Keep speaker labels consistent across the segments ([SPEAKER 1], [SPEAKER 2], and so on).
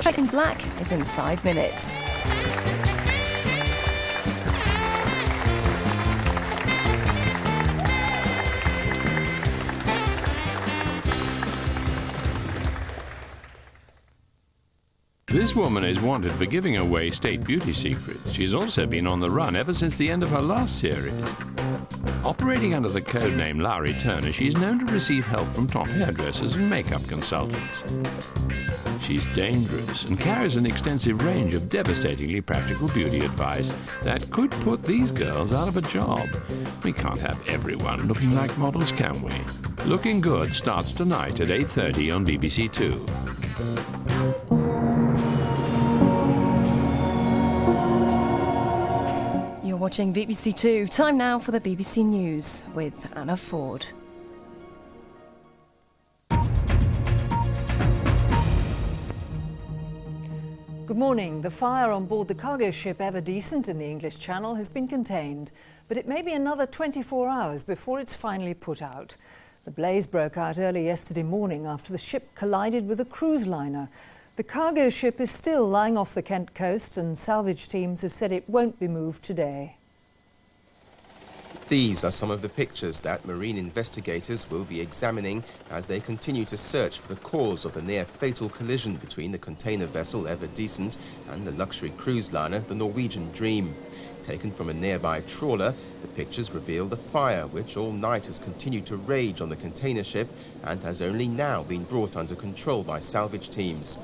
[SPEAKER 1] Checking Black is in 5 minutes.
[SPEAKER 2] This woman is wanted for giving away state beauty secrets. She's also been on the run ever since the end of her last series. Operating under the code name Larry Turner, she's known to receive help from top hairdressers and makeup consultants. She's dangerous and carries an extensive range of devastatingly practical beauty advice that could put these girls out of a job. We can't have everyone looking like models, can we? Looking Good starts tonight at 8:30 on BBC2.
[SPEAKER 1] You're watching BBC2. Time now for the BBC News with Anna Ford.
[SPEAKER 3] Good morning. The fire on board the cargo ship Ever Decent in the English Channel has been contained, but it may be another 24 hours before it's finally put out. The blaze broke out early yesterday morning after the ship collided with a cruise liner. The cargo ship is still lying off the Kent coast, and salvage teams have said it won't be moved today.
[SPEAKER 4] These are some of the pictures that marine investigators will be examining as they continue to search for the cause of the near-fatal collision between the container vessel Ever Decent and the luxury cruise liner the Norwegian Dream. Taken from a nearby trawler, the pictures reveal the fire which all night has continued to rage on the container ship and has only now been brought under control by salvage teams.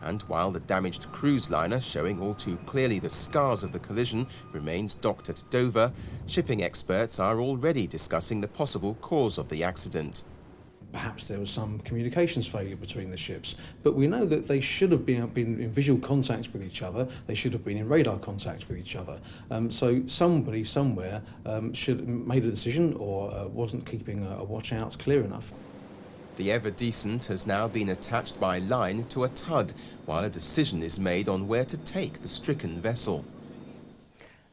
[SPEAKER 4] And while the damaged cruise liner, showing all too clearly the scars of the collision, remains docked at Dover, shipping experts are already discussing the possible cause of the accident.
[SPEAKER 5] Perhaps there was some communications failure between the ships, but we know that they should have been in visual contact with each other, they should have been in radar contact with each other. So somebody somewhere should have made a decision or wasn't keeping a watch out clear enough.
[SPEAKER 4] The Ever Decent has now been attached by line to a tug, while a decision is made on where to take the stricken vessel.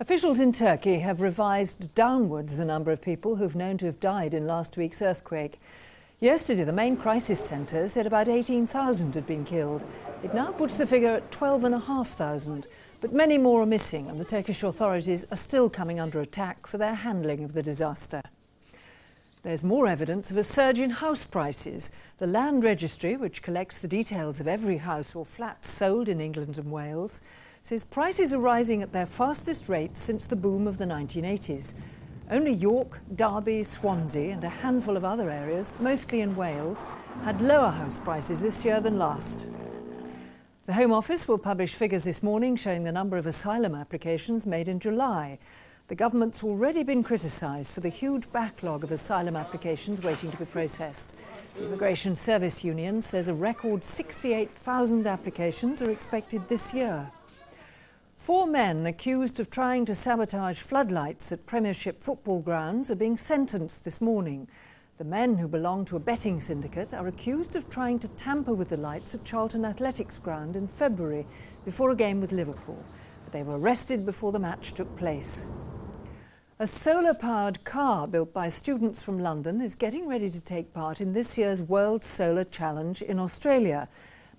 [SPEAKER 3] Officials in Turkey have revised downwards the number of people who've known to have died in last week's earthquake. Yesterday, the main crisis centre said about 18,000 had been killed. It now puts the figure at 12,500, but many more are missing, and the Turkish authorities are still coming under attack for their handling of the disaster. There's more evidence of a surge in house prices. The Land Registry, which collects the details of every house or flat sold in England and Wales, says prices are rising at their fastest rate since the boom of the 1980s. Only York, Derby, Swansea and a handful of other areas, mostly in Wales, had lower house prices this year than last. The Home Office will publish figures this morning showing the number of asylum applications made in July. The government's already been criticised for the huge backlog of asylum applications waiting to be processed. The Immigration Service Union says a record 68,000 applications are expected this year. 4 men accused of trying to sabotage floodlights at Premiership football grounds are being sentenced this morning. The men, who belong to a betting syndicate, are accused of trying to tamper with the lights at Charlton Athletics ground in February before a game with Liverpool. But they were arrested before the match took place. A solar-powered car built by students from London is getting ready to take part in this year's World Solar Challenge in Australia.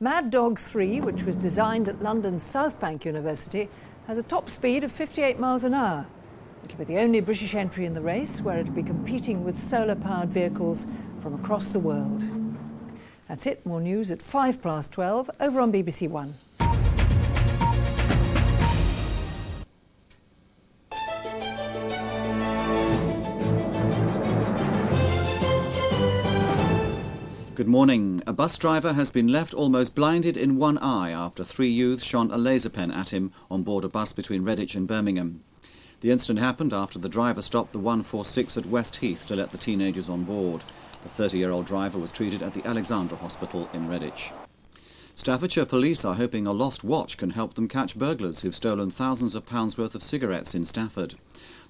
[SPEAKER 3] Mad Dog 3, which was designed at London's South Bank University, has a top speed of 58 miles an hour. It'll be the only British entry in the race, where it'll be competing with solar-powered vehicles from across the world. That's it. More news at 12:05 over on BBC One.
[SPEAKER 6] Good morning. A bus driver has been left almost blinded in one eye after 3 youths shone a laser pen at him on board a bus between Redditch and Birmingham. The incident happened after the driver stopped the 146 at West Heath to let the teenagers on board. The 30-year-old driver was treated at the Alexandra Hospital in Redditch. Staffordshire police are hoping a lost watch can help them catch burglars who've stolen thousands of pounds worth of cigarettes in Stafford.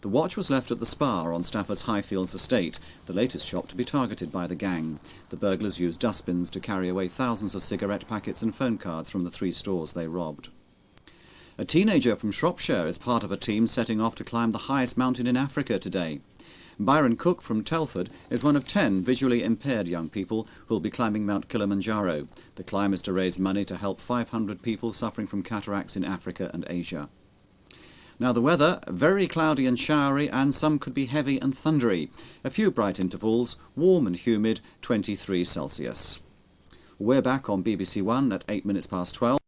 [SPEAKER 6] The watch was left at the Spa on Stafford's Highfields estate, the latest shop to be targeted by the gang. The burglars used dustbins to carry away thousands of cigarette packets and phone cards from the 3 stores they robbed. A teenager from Shropshire is part of a team setting off to climb the highest mountain in Africa today. Byron Cook from Telford is one of 10 visually impaired young people who will be climbing Mount Kilimanjaro. The climb is to raise money to help 500 people suffering from cataracts in Africa and Asia. Now the weather, very cloudy and showery, and some could be heavy and thundery. A few bright intervals, warm and humid, 23 Celsius. We're back on BBC One at 8 minutes past 12.